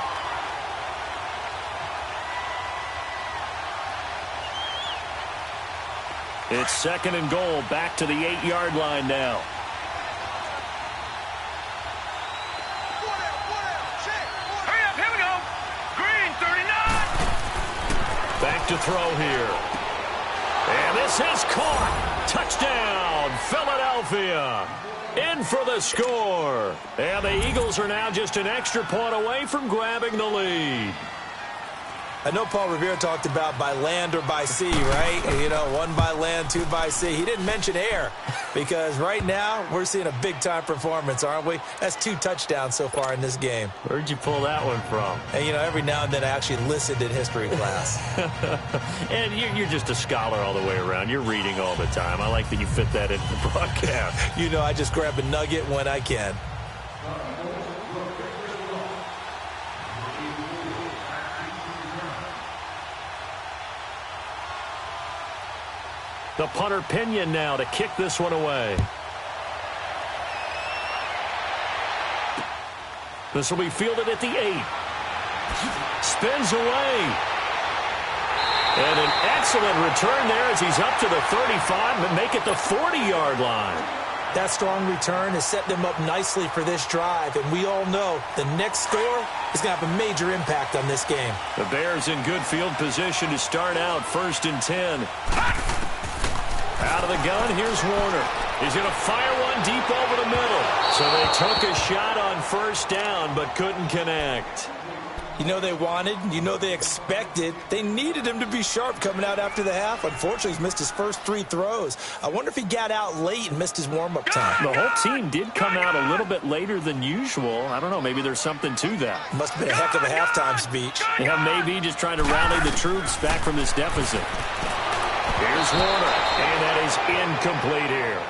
It's 2nd and goal, back to the 8-yard line now. Hurry up, here we go. Green 39. Back to throw here. And this is caught. Touchdown, Philadelphia. In for the score. And the Eagles are now just an extra point away from grabbing the lead. I know Paul Revere talked about by land or by sea, right? You know, 1 by land, 2 by sea. He didn't mention air because right now we're seeing a big-time performance, aren't we? That's 2 touchdowns so far in this game. Where'd you pull that one from? And, you know, every now and then I actually listened in history class. And you're just a scholar all the way around. You're reading all the time. I like that you fit that into the broadcast. You know, I just grab a nugget when I can. The punter Pinion now to kick this one away. This will be fielded at the 8. Spins away. And an excellent return there as he's up to the 35, but make it the 40-yard line. That strong return has set them up nicely for this drive, and we all know the next score is going to have a major impact on this game. The Bears in good field position to start out 1st and 10. Out of the gun, here's Warner. He's going to fire one deep over the middle. So they took a shot on 1st down, but couldn't connect. You know they wanted, you know they expected. They needed him to be sharp coming out after the half. Unfortunately, he's missed his first 3 throws. I wonder if he got out late and missed his warm-up time. The whole team did come out a little bit later than usual. I don't know, maybe there's something to that. Must have been a heck of a halftime speech. Yeah, maybe just trying to rally the troops back from this deficit. Here's Warner, and that is incomplete here.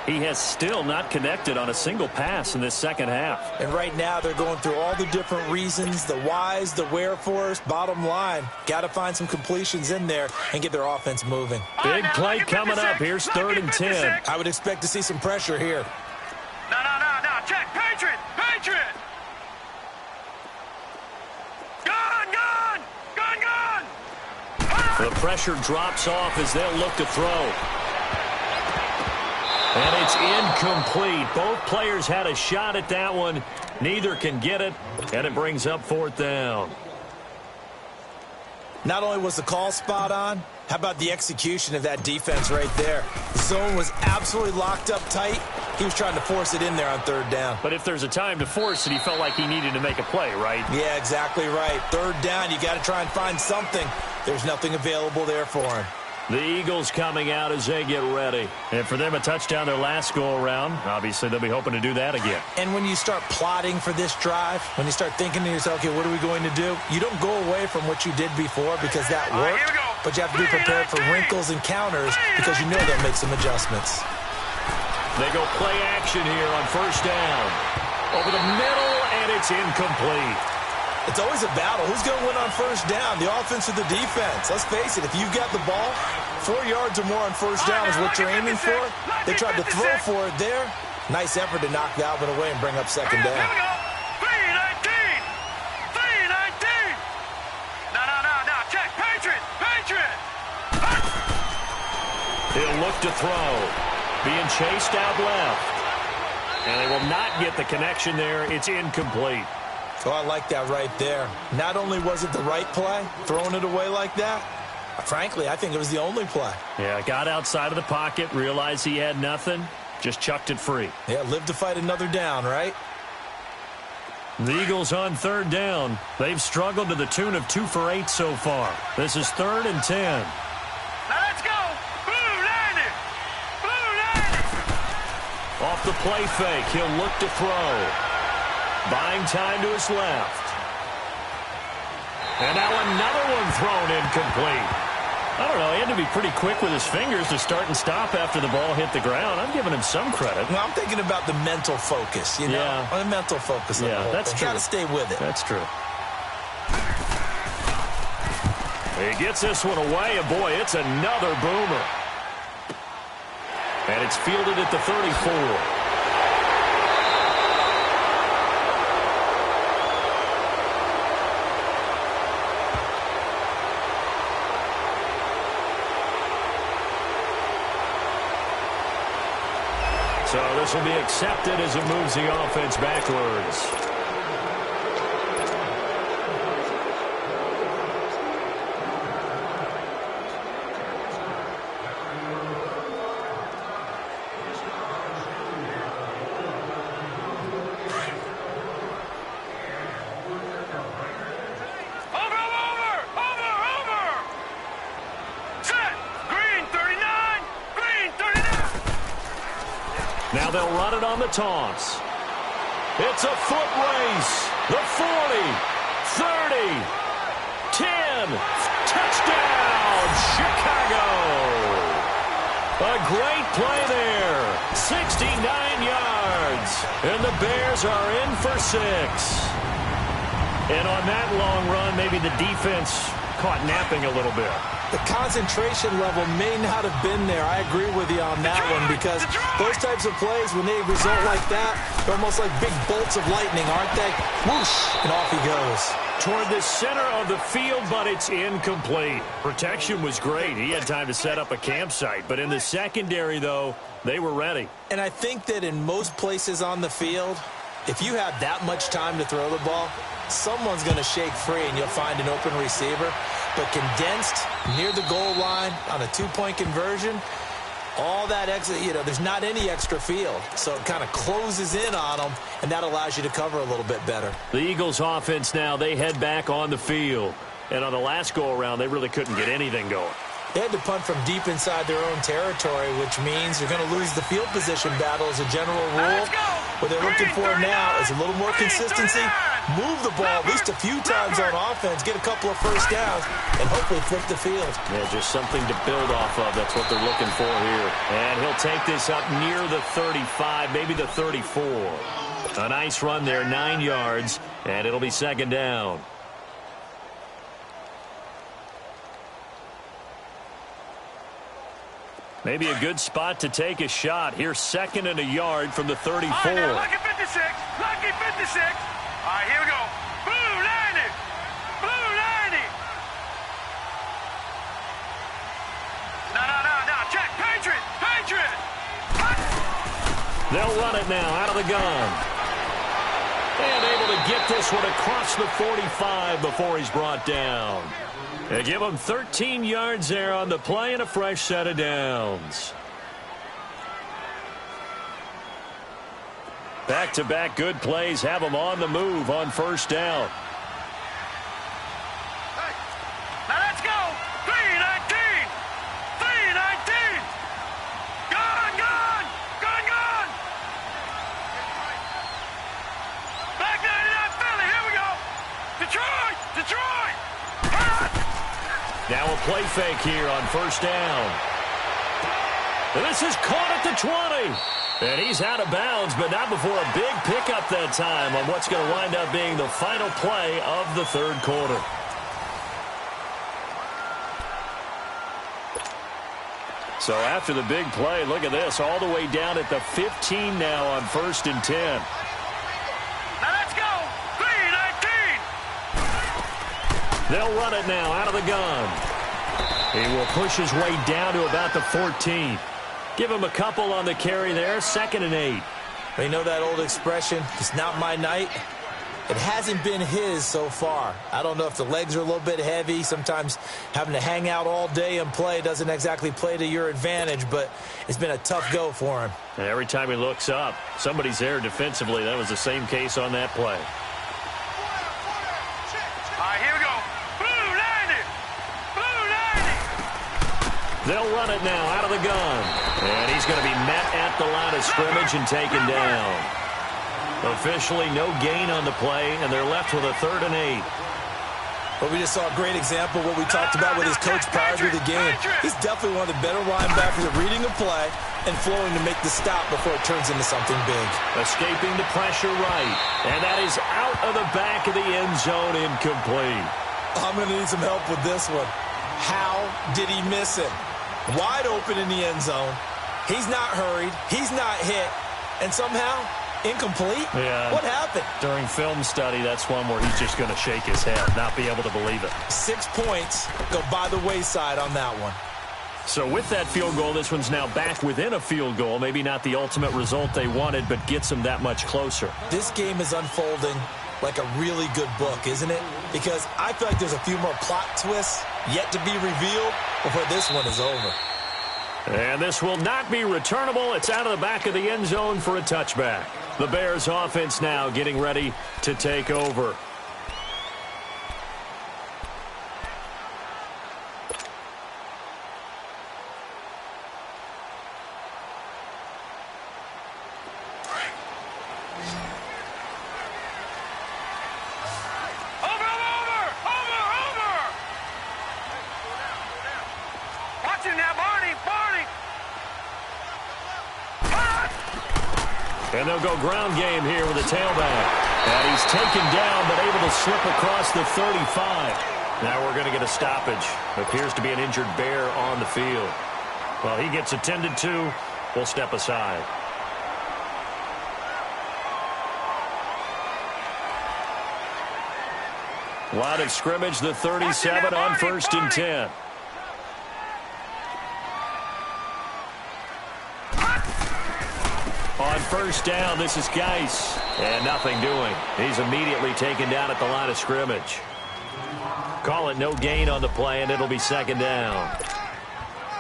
He has still not connected on a single pass in this second half. And right now they're going through all the different reasons, the whys, the wherefores. Bottom line, got to find some completions in there and get their offense moving. Big play coming up. Here's 3rd and 10. I would expect to see some pressure here. No. Check. Patriot. Gun. The pressure drops off as they'll look to throw. And it's incomplete. Both players had a shot at that one. Neither can get it, and it brings up 4th down. Not only was the call spot on, how about the execution of that defense right there? The zone was absolutely locked up tight. He was trying to force it in there on 3rd down. But if there's a time to force it, he felt like he needed to make a play, right? Yeah, exactly right. 3rd down, you got to try and find something. There's nothing available there for him. The Eagles coming out as they get ready. And for them, a touchdown their last go-around. Obviously, they'll be hoping to do that again. And when you start plotting for this drive, when you start thinking to yourself, okay, what are we going to do? You don't go away from what you did before because that worked. But you have to be prepared for wrinkles and counters because you know they'll make some adjustments. They go play action here on 1st down. Over the middle, and it's incomplete. It's always a battle. Who's going to win on 1st down, the offense or the defense? Let's face it, if you've got the ball, 4 yards or more on 1st down is what you're aiming for. They tried to throw for it there. Nice effort to knock that one away and bring up 2nd down. Here we go. 3-19. No. Check. Patriot. He'll look to throw. Being chased out left. And they will not get the connection there. It's incomplete. Oh, I like that right there. Not only was it the right play, throwing it away like that, frankly, I think it was the only play. Yeah, got outside of the pocket, realized he had nothing, just chucked it free. Yeah, live to fight another down, right? The Eagles on 3rd down. They've struggled to the tune of 2 for 8 so far. This is 3rd and 10. Now let's go. Blue line it. Off the play fake, he'll look to throw. Buying time to his left. And now another one thrown incomplete. I don't know, he had to be pretty quick with his fingers to start and stop after the ball hit the ground. I'm giving him some credit. Well, I'm thinking about the mental focus, you know? Yeah. The mental focus of the whole that's thing. true. Got to stay with it. That's true. He gets this one away, and boy, it's another boomer. And it's fielded at the 34. So this will be accepted as it moves the offense backwards. Over. they'll run it on the toss. It's a foot race. The 40, 30, 10. Touchdown, Chicago. A great play there. 69 yards. And the Bears are in for 6. And on that long run, maybe the defense caught napping a little bit. The concentration level may not have been there. I agree with you on that one, because those types of plays, when they result like that, they're almost like big bolts of lightning, aren't they? Whoosh, and off he goes. Toward the center of the field, but it's incomplete. Protection was great. He had time to set up a campsite. But in the secondary, though, they were ready. And I think that in most places on the field, if you have that much time to throw the ball, someone's going to shake free and you'll find an open receiver. But condensed near the goal line on a two-point conversion, all that extra, there's not any extra field. So it kind of closes in on them, and that allows you to cover a little bit better. The Eagles offense now, they head back on the field. And on the last go-around, they really couldn't get anything going. They had to punt from deep inside their own territory, which means you're going to lose the field position battle as a general rule. What they're looking for now is a little more consistency. Move the ball at least a few times on offense, get a couple of first downs, and hopefully flip the field. Yeah, just something to build off of. That's what they're looking for here. And he'll take this up near the 35, maybe the 34. A nice run there, 9 yards, and it'll be second down. Maybe a good spot to take a shot. Here's second and a yard from the 34. All right, now, lucky 56. Lucky 56. All right, here we go. Blue 90. Blue 90. No. Check. Patriot. Patriot. They'll run it now out of the gun. And able to get this one across the 45 before he's brought down. They give him 13 yards there on the play and a fresh set of downs. Back-to-back good plays have them on the move on first down. Hey. Now let's go. 319. 319. Gone. Back 99 Philly. Here we go. Detroit. Now a play fake here on first down. And this is caught at the 20. And he's out of bounds, but not before a big pickup that time on what's going to wind up being the final play of the third quarter. So after the big play, look at this, all the way down at the 15 now on 1st and 10. Now let's go. 319. They'll run it now out of the gun. He will push his way down to about the 14. Give him a couple on the carry there, 2nd and 8. You know that old expression, it's not my night? It hasn't been his so far. I don't know if the legs are a little bit heavy. Sometimes having to hang out all day and play doesn't exactly play to your advantage, but it's been a tough go for him. And every time he looks up, somebody's there defensively. That was the same case on that play. All right, here we go. Blue 90. Blue 90. They'll run it now out of the gun. And he's going to be met at the line of scrimmage and taken down. Officially no gain on the play, and they're left with a 3rd and 8. But we just saw a great example of what we talked about with his coach prior to the game. He's definitely one of the better linebackers at reading a play and flowing to make the stop before it turns into something big. Escaping the pressure right. And that is out of the back of the end zone, incomplete. I'm going to need some help with this one. How did he miss it? Wide open in the end zone. He's not hurried. He's not hit. And somehow, incomplete? Yeah. What happened? During film study, that's one where he's just going to shake his head, not be able to believe it. 6 points go by the wayside on that one. So with that field goal, this one's now back within a field goal. Maybe not the ultimate result they wanted, but gets them that much closer. This game is unfolding like a really good book, isn't it? Because I feel like there's a few more plot twists yet to be revealed before this one is over. And this will not be returnable. It's out of the back of the end zone for a touchback. The Bears offense now getting ready to take over. And they'll go ground game here with a tailback. And he's taken down, but able to slip across the 35. Now we're going to get a stoppage. Appears to be an injured bear on the field. Well, he gets attended to. We'll step aside. Line of scrimmage, the 37 on 1st and 10. On 1st down, this is Geis. And nothing doing. He's immediately taken down at the line of scrimmage. Call it no gain on the play, and it'll be 2nd down.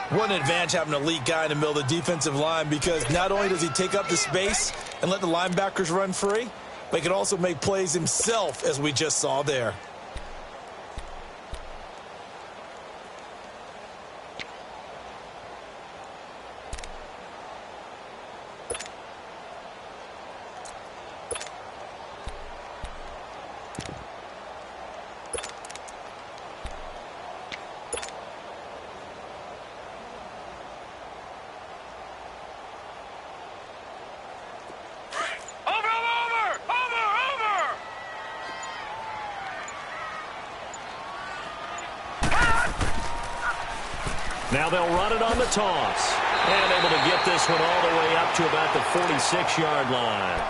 What an advantage having an elite guy in the middle of the defensive line, because not only does he take up the space and let the linebackers run free, but he can also make plays himself, as we just saw there. Now they'll run it on the toss. And able to get this one all the way up to about the 46-yard line.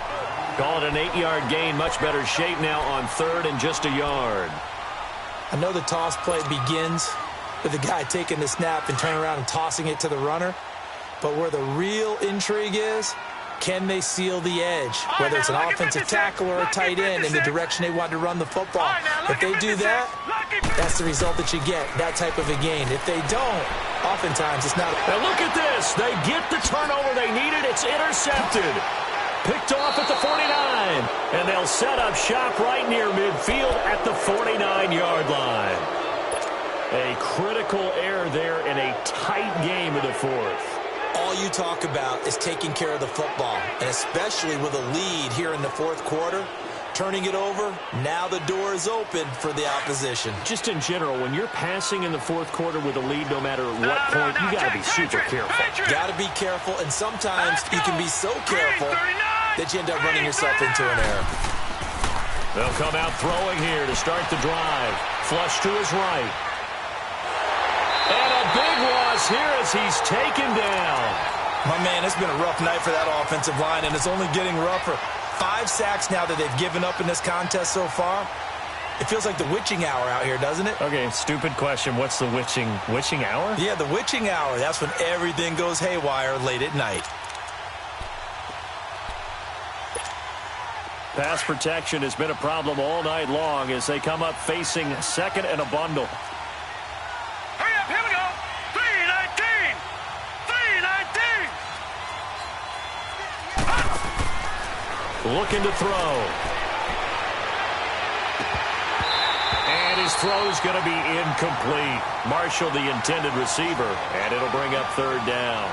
Call it an 8-yard gain. Much better shape now on 3rd and just a yard. I know the toss play begins with the guy taking the snap and turning around and tossing it to the runner. But where the real intrigue is, can they seal the edge? Whether it's an offensive tackle or a tight end in the direction they want to run the football. If they do that, that's the result that you get, that type of a gain. If they don't, oftentimes it's not. Now look at this. They get the turnover they needed. It's intercepted. Picked off at the 49. And they'll set up shop right near midfield at the 49-yard line. A critical error there in a tight game of the 4th. All you talk about is taking care of the football, and especially with a lead here in the 4th quarter, turning it over, now the door is open for the opposition. Just in general, when you're passing in the 4th quarter with a lead, no matter what point, you got to be super careful. Got to be careful, and sometimes you can be so careful that you end up running yourself into an error. They'll come out throwing here to start the drive. Flush to his right. And a big loss here as he's taken down. My man, it's been a rough night for that offensive line, and it's only getting rougher. 5 sacks now that they've given up in this contest so far. It feels like the witching hour out here, doesn't it? Okay, stupid question. What's the witching hour? Yeah, the witching hour. That's when everything goes haywire late at night. Pass protection has been a problem all night long as they come up facing 2nd and a bundle. Looking to throw. And his throw is going to be incomplete. Marshall, the intended receiver, and it'll bring up 3rd down.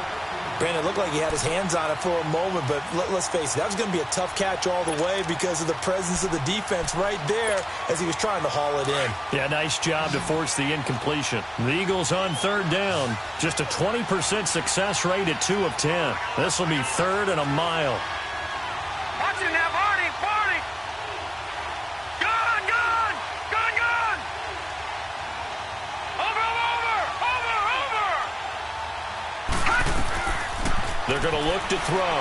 Brandon, it looked like he had his hands on it for a moment, but let's face it, that was going to be a tough catch all the way because of the presence of the defense right there as he was trying to haul it in. Yeah, nice job to force the incompletion. The Eagles on 3rd down. Just a 20% success rate at 2 of 10. This will be 3rd and a mile. Watch it now, Barney, Barney! Gone! Over! They're going to look to throw.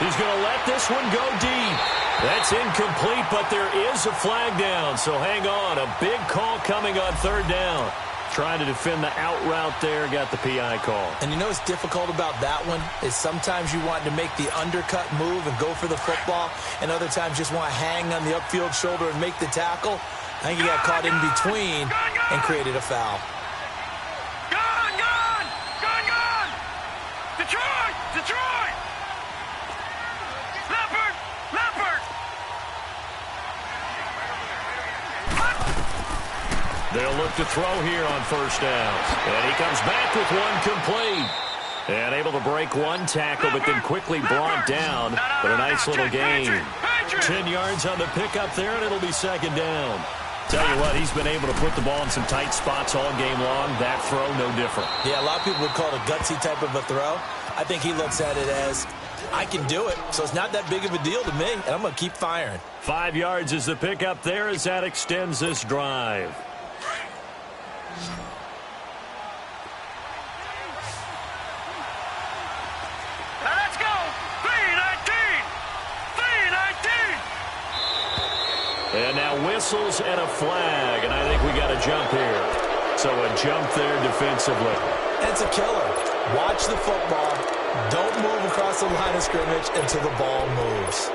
He's going to let this one go deep. That's incomplete, but there is a flag down, so hang on. A big call coming on 3rd down. Trying to defend the out route there, got the PI call. And you know what's difficult about that one is sometimes you want to make the undercut move and go for the football, and other times just want to hang on the upfield shoulder and make the tackle. I think he got caught in between and created a foul. Gone! Detroit! Leopard! They'll look to throw here on 1st down. And he comes back with one complete. And able to break one tackle, but then quickly brought down. But a nice little gain. 10 yards on the pickup there, and it'll be 2nd down. Tell you what, he's been able to put the ball in some tight spots all game long. That throw, no different. Yeah, a lot of people would call it a gutsy type of a throw. I think he looks at it as I can do it, so it's not that big of a deal to me, and I'm going to keep firing. 5 yards is the pickup there as that extends this drive. Let's go! 3-19! 3-19! And now whistles and a flag, and I think we got a jump here. So a jump there defensively. It's a killer. Watch the football. Don't move across the line of scrimmage until the ball moves.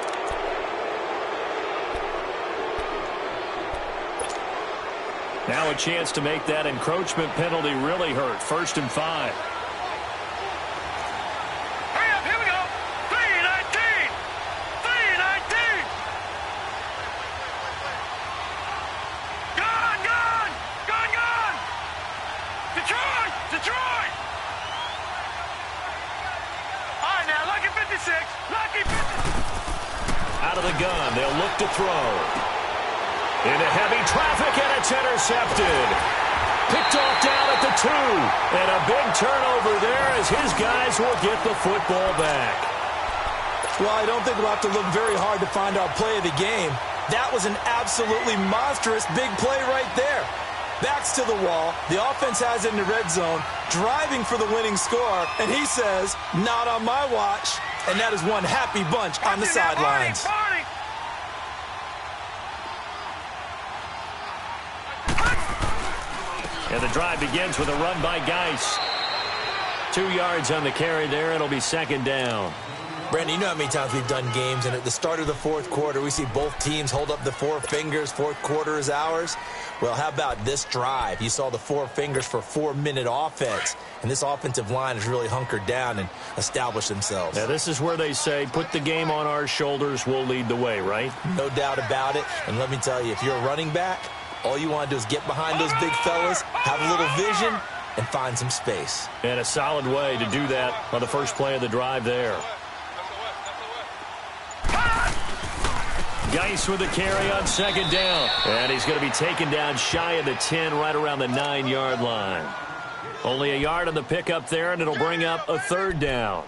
Now a chance to make that encroachment penalty really hurt. 1st and 5. Hurry up, here we go! 3-19! 3-19! Gone, gone! Gone, gone! Detroit! Detroit! All right, now, lucky 56. Lucky 56. Out of the gun. They'll look to throw. Into heavy traffic, and it's intercepted. Picked off down at the 2. And a big turnover there as his guys will get the football back. Well, I don't think we'll have to look very hard to find our play of the game. That was an absolutely monstrous big play right there. Backs to the wall. The offense has it in the red zone, driving for the winning score. And he says, not on my watch. And that is one happy bunch on the sidelines. And the drive begins with a run by Geis. 2 yards on the carry there. It'll be 2nd down. Brandon, you know how many times we've done games, and at the start of the 4th quarter, we see both teams hold up the 4 fingers. 4th quarter is ours. Well, how about this drive? You saw the 4 fingers for 4-minute offense, and this offensive line has really hunkered down and established themselves. Now, this is where they say, put the game on our shoulders, we'll lead the way, right? No doubt about it. And let me tell you, if you're a running back, all you want to do is get behind those big fellas, have a little vision, and find some space. And a solid way to do that on the first play of the drive there. Geis with the carry on 2nd down. And he's going to be taken down shy of the 10, right around the 9-yard line. Only a yard on the pickup there, and it'll bring up a 3rd down.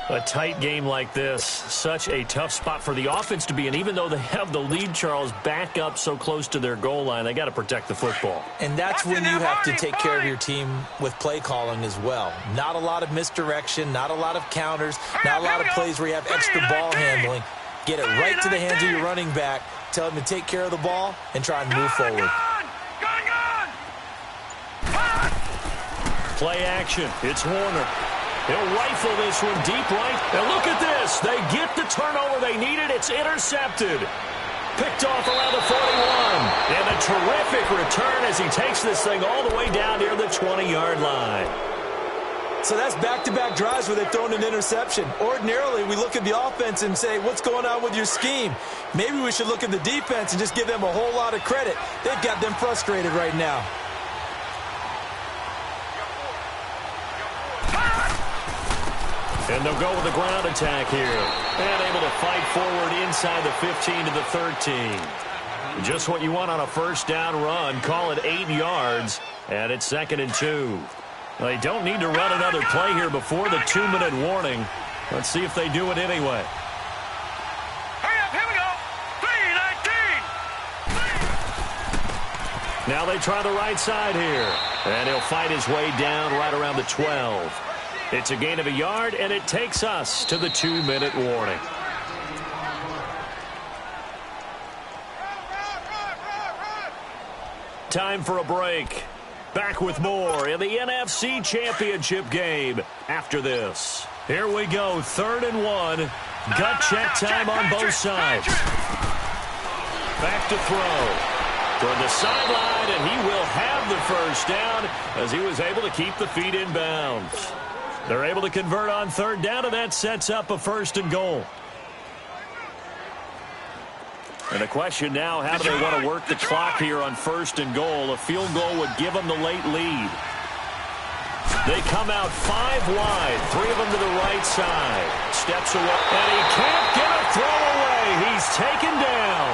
A tight game like this, such a tough spot for the offense to be in. Even though they have the lead, Charles, back up so close to their goal line, they got to protect the football. And that's when you have to take care of your team with play calling as well. Not a lot of misdirection, not a lot of counters, not a lot of plays where you have extra ball handling. Get it right to the hands of your running back. Tell him to take care of the ball and try and move forward. Play action. It's Warner. He'll rifle this one deep right. And look at this. They get the turnover they needed. It's intercepted. Picked off around the 41. And a terrific return as he takes this thing all the way down near the 20-yard line. So that's back-to-back drives where they've thrown an interception. Ordinarily, we look at the offense and say, what's going on with your scheme? Maybe we should look at the defense and just give them a whole lot of credit. They've got them frustrated right now. And they'll go with the ground attack here. And able to fight forward inside the 15 to the 13. Just what you want on a 1st down run. Call it 8 yards. And it's 2nd and 2. They don't need to run another play here before the 2-minute warning. Let's see if they do it anyway. Hurry up, here we go. 3-19. Now they try the right side here. And he'll fight his way down right around the 12. It's a gain of a yard, and it takes us to the 2-minute warning. Time for a break. Back with more in the NFC Championship game after this. Here we go, 3rd and 1. Gut check time on both sides. Back to throw. Toward the sideline, and he will have the 1st down as he was able to keep the feet in bounds. They're able to convert on 3rd down, and that sets up a 1st and goal. And the question now, how do they want to work the clock here on 1st and goal? A field goal would give them the late lead. They come out 5 wide, 3 of them to the right side. Steps away, and he can't get a throw away. He's taken down.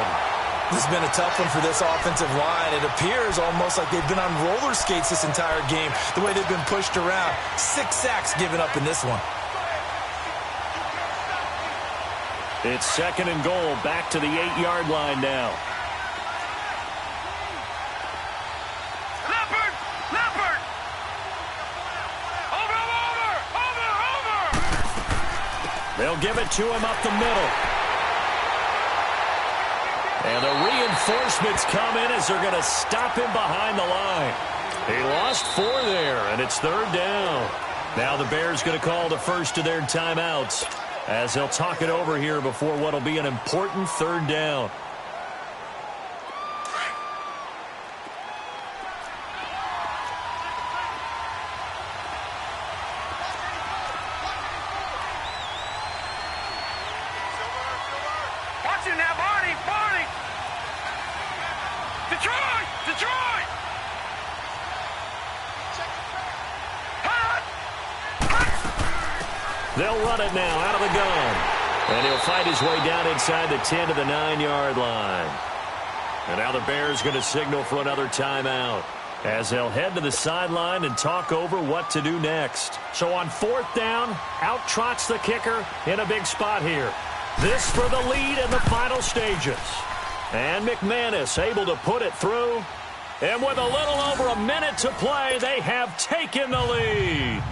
This has been a tough one for this offensive line. It appears almost like they've been on roller skates this entire game, the way they've been pushed around. 6 sacks given up in this one. It's 2nd and goal, back to the 8-yard line now. Leopard! Over! They'll give it to him up the middle. And the reinforcements come in as they're going to stop him behind the line. He lost 4 there, and it's 3rd down. Now the Bears going to call the first of their timeouts as they'll talk it over here before what will be an important 3rd down. Watch it now, Barney! Detroit! They'll run it now out of the gun. And he'll fight his way down inside the 10 to the 9-yard line. And now the Bears going to signal for another timeout as they'll head to the sideline and talk over what to do next. So on 4th down, out trots the kicker in a big spot here. This for the lead in the final stages. And McManus able to put it through. And with a little over a minute to play, they have taken the lead.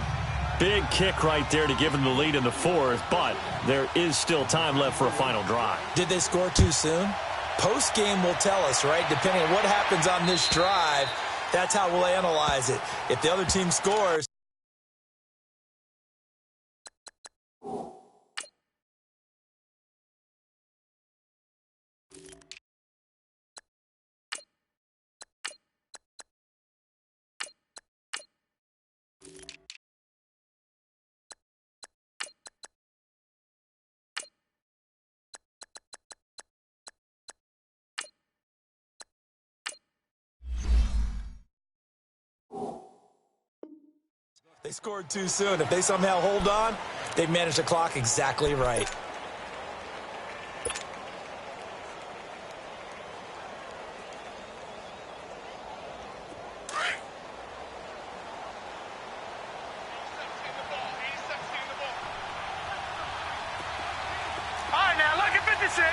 Big kick right there to give them the lead in the 4th, but there is still time left for a final drive. Did they score too soon? Post-game will tell us, right? Depending on what happens on this drive, that's how we'll analyze it. If the other team scores... They scored too soon. If they somehow hold on, they've managed the clock exactly right. All right, now, lucky 56.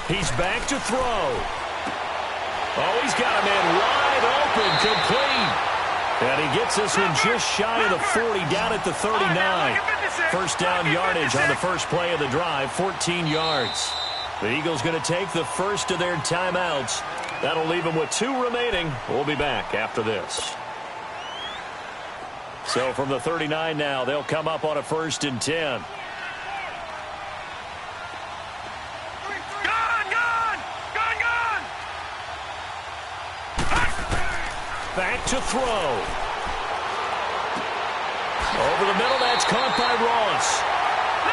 He's back to throw. Oh, he's got a man wide open, complete. And he gets this one just shy of the 40, down at the 39. First down yardage on the first play of the drive, 14 yards. The Eagles going to take the first of their timeouts. That'll leave them with 2 remaining. We'll be back after this. So from the 39 now, they'll come up on a 1st and 10. Back to throw. Over the middle, that's caught by Ross.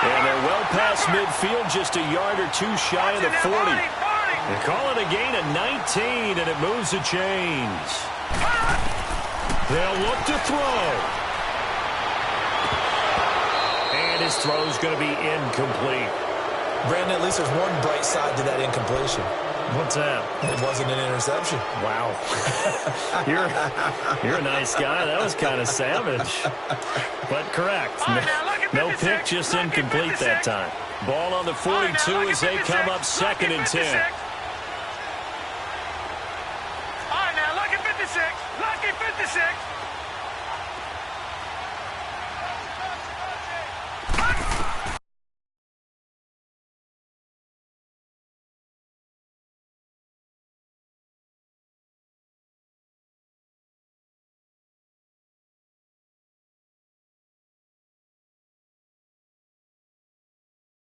And they're well past midfield, just a yard or 2 shy of the 40. They call it a gain of 19, and it moves the chains. They'll look to throw. And his throw's going to be incomplete. Brandon, at least there's one bright side to that incompletion. What's that? It wasn't an interception. Wow. You're a nice guy. That was kind of savage. But correct. No pick, just incomplete that time. Ball on the 42 as they come up 2nd and 10.